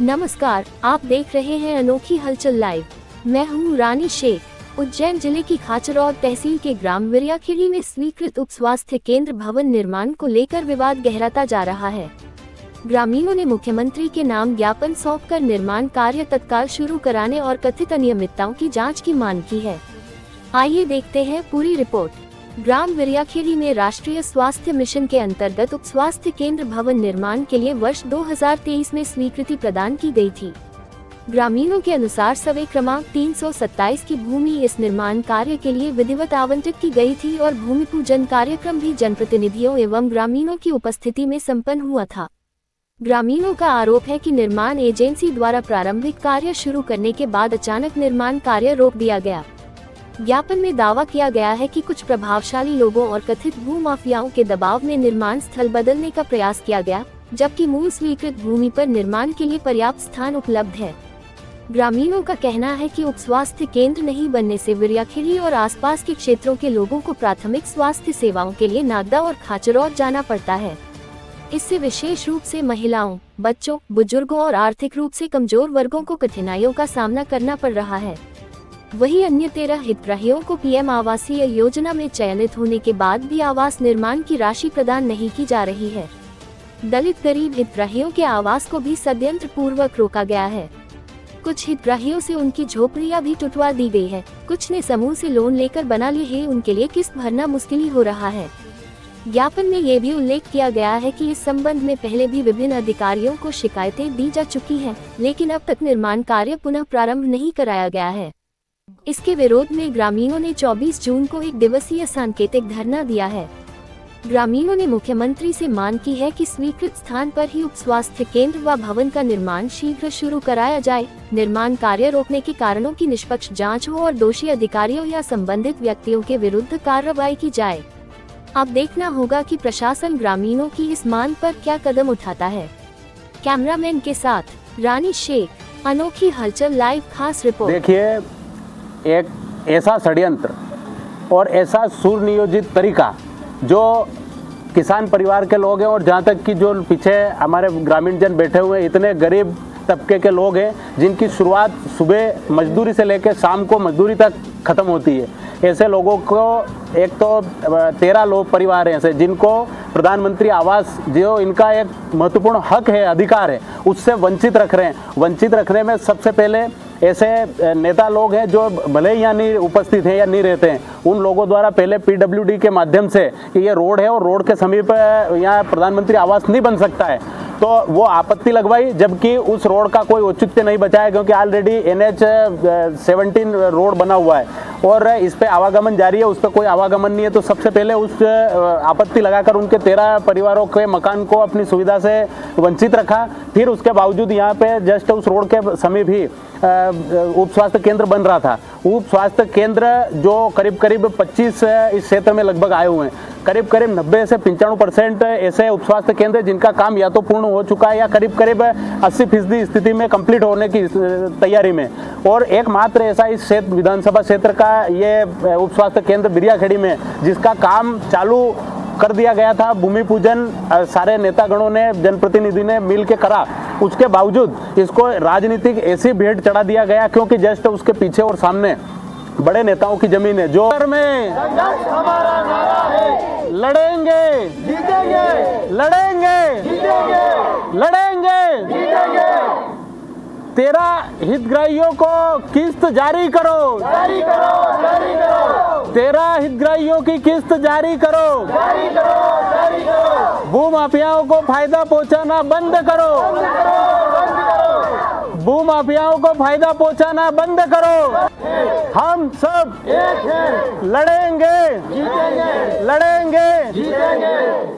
नमस्कार, आप देख रहे हैं अनोखी हलचल लाइव। मैं हूं रानी शेख। उज्जैन जिले की खाचरौद तहसील के ग्राम विरियाखेड़ी में स्वीकृत उप स्वास्थ्य केंद्र भवन निर्माण को लेकर विवाद गहराता जा रहा है। ग्रामीणों ने मुख्यमंत्री के नाम ज्ञापन सौंपकर निर्माण कार्य तत्काल शुरू कराने और कथित अनियमितताओं की जांच की मांग की है। आइए देखते हैं पूरी रिपोर्ट। ग्राम विरियाखेड़ी में राष्ट्रीय स्वास्थ्य मिशन के अंतर्गत उप स्वास्थ्य केंद्र भवन निर्माण के लिए वर्ष 2023 में स्वीकृति प्रदान की गई थी। ग्रामीणों के अनुसार सर्वे क्रमांक 327 की भूमि इस निर्माण कार्य के लिए विधिवत आवंटित की गई थी और भूमि पूजन कार्यक्रम भी जनप्रतिनिधियों एवं ग्रामीणों की उपस्थिति में संपन्न हुआ था। ग्रामीणों का आरोप है कि निर्माण एजेंसी द्वारा प्रारंभिक कार्य शुरू करने के बाद अचानक निर्माण कार्य रोक दिया गया। ज्ञापन में दावा किया गया है कि कुछ प्रभावशाली लोगों और कथित भूमाफियाओं के दबाव में निर्माण स्थल बदलने का प्रयास किया गया, जबकि मूल स्वीकृत भूमि पर निर्माण के लिए पर्याप्त स्थान उपलब्ध है। ग्रामीणों का कहना है कि उप स्वास्थ्य केंद्र नहीं बनने से विरियाखेड़ी और आसपास के क्षेत्रों के लोगों को प्राथमिक स्वास्थ्य सेवाओं के लिए नागदा और खाचरौद जाना पड़ता है। इससे विशेष रूप से महिलाओं, बच्चों, बुजुर्गों और आर्थिक रूप से कमजोर वर्गों को कठिनाइयों का सामना करना पड़ रहा है। वहीं अन्य 13 हितग्राहियों को पीएम आवासीय योजना में चयनित होने के बाद भी आवास निर्माण की राशि प्रदान नहीं की जा रही है। दलित गरीब हितग्राहियों के आवास को भी षड्यंत्र पूर्वक रोका गया है। कुछ हितग्राहियों से उनकी झोपड़ियां भी टुटवा दी गई है। कुछ ने समूह से लोन लेकर बना लिए हैं, उनके लिए किस्त भरना मुश्किल हो रहा है। ज्ञापन में ये भी उल्लेख किया गया है कि इस संबंध में पहले भी विभिन्न अधिकारियों को शिकायतें दी जा चुकी हैं, लेकिन अब तक निर्माण कार्य पुनः प्रारंभ नहीं कराया गया है। इसके विरोध में ग्रामीणों ने 24 जून को एक दिवसीय सांकेतिक धरना दिया है। ग्रामीणों ने मुख्यमंत्री से मांग की है कि स्वीकृत स्थान पर ही उप स्वास्थ्य केंद्र व भवन का निर्माण शीघ्र शुरू कराया जाए, निर्माण कार्य रोकने के कारणों की निष्पक्ष जांच हो और दोषी अधिकारियों या संबंधित व्यक्तियों के विरुद्ध कार्रवाई की जाए। अब देखना होगा कि प्रशासन ग्रामीणों की इस मांग पर क्या कदम उठाता है। कैमरामैन के साथ रानी शेख, अनोखी हलचल लाइव खास रिपोर्ट। देखिए, एक ऐसा षड्यंत्र और ऐसा सुनियोजित तरीका जो किसान परिवार के लोग हैं और जहाँ तक कि जो पीछे हमारे ग्रामीण जन बैठे हुए हैं, इतने गरीब तबके के लोग हैं जिनकी शुरुआत सुबह मजदूरी से लेकर शाम को मजदूरी तक खत्म होती है। ऐसे लोगों को एक तो 13 लोग परिवार हैं ऐसे जिनको प्रधानमंत्री आवास जो इनका एक महत्वपूर्ण हक है, अधिकार है, उससे वंचित रख रहे हैं। वंचित रखने में सबसे पहले ऐसे नेता लोग हैं जो भले ही यहाँ नहीं उपस्थित हैं या नहीं रहते हैं, उन लोगों द्वारा पहले पीडब्ल्यूडी के माध्यम से कि ये रोड है और रोड के समीप यहाँ प्रधानमंत्री आवास नहीं बन सकता है, तो वो आपत्ति लगवाई, जबकि उस रोड का कोई औचित्य नहीं बचा है क्योंकि ऑलरेडी NH 17 रोड बना हुआ है और इस पे आवागमन जारी है, उस पर कोई आवागमन नहीं है। तो सबसे पहले उस आपत्ति लगाकर उनके 13 परिवारों के मकान को अपनी सुविधा से वंचित रखा। फिर उसके बावजूद यहाँ पे जस्ट उस रोड के समीप ही उप स्वास्थ्य केंद्र बन रहा था। उप स्वास्थ्य केंद्र जो करीब 25 इस क्षेत्र में लगभग आए हुए हैं, करीब 90 से 95% ऐसे उप स्वास्थ्य केंद्र जिनका काम या तो पूर्ण हो चुका है या करीब 80% स्थिति में कंप्लीट होने की तैयारी में। और एकमात्र ऐसा इस क्षेत्र विधानसभा क्षेत्र का ये उप स्वास्थ्य केंद्र विरियाखेड़ी में जिसका काम चालू कर दिया गया था, भूमि पूजन सारे नेतागणों ने, जनप्रतिनिधि ने मिल के करा। उसके बावजूद इसको राजनीतिक ऐसी भेंट चढ़ा दिया गया क्योंकि जस्ट उसके पीछे और सामने बड़े नेताओं की जमीन है जो में हमारा नारा है, लड़ेंगे जीतेंगे, लड़ेंगे जीतेंगे, लड़ेंगे जीतेंगे। 13 हितग्राहियों को किस्त जारी करो, जारी करो, जारी करो, 13 हितग्राहियों की किस्त जारी करो, जारी करो, जारी करो, भूमाफियाओं को फायदा पहुंचाना बंद करो, बंद करो, बंद करो, भूमाफियाओं को फायदा पहुंचाना बंद करो। हम सब एक हैं, लड़ेंगे, जीतेंगे, लड़ेंगे, जीतेंगे।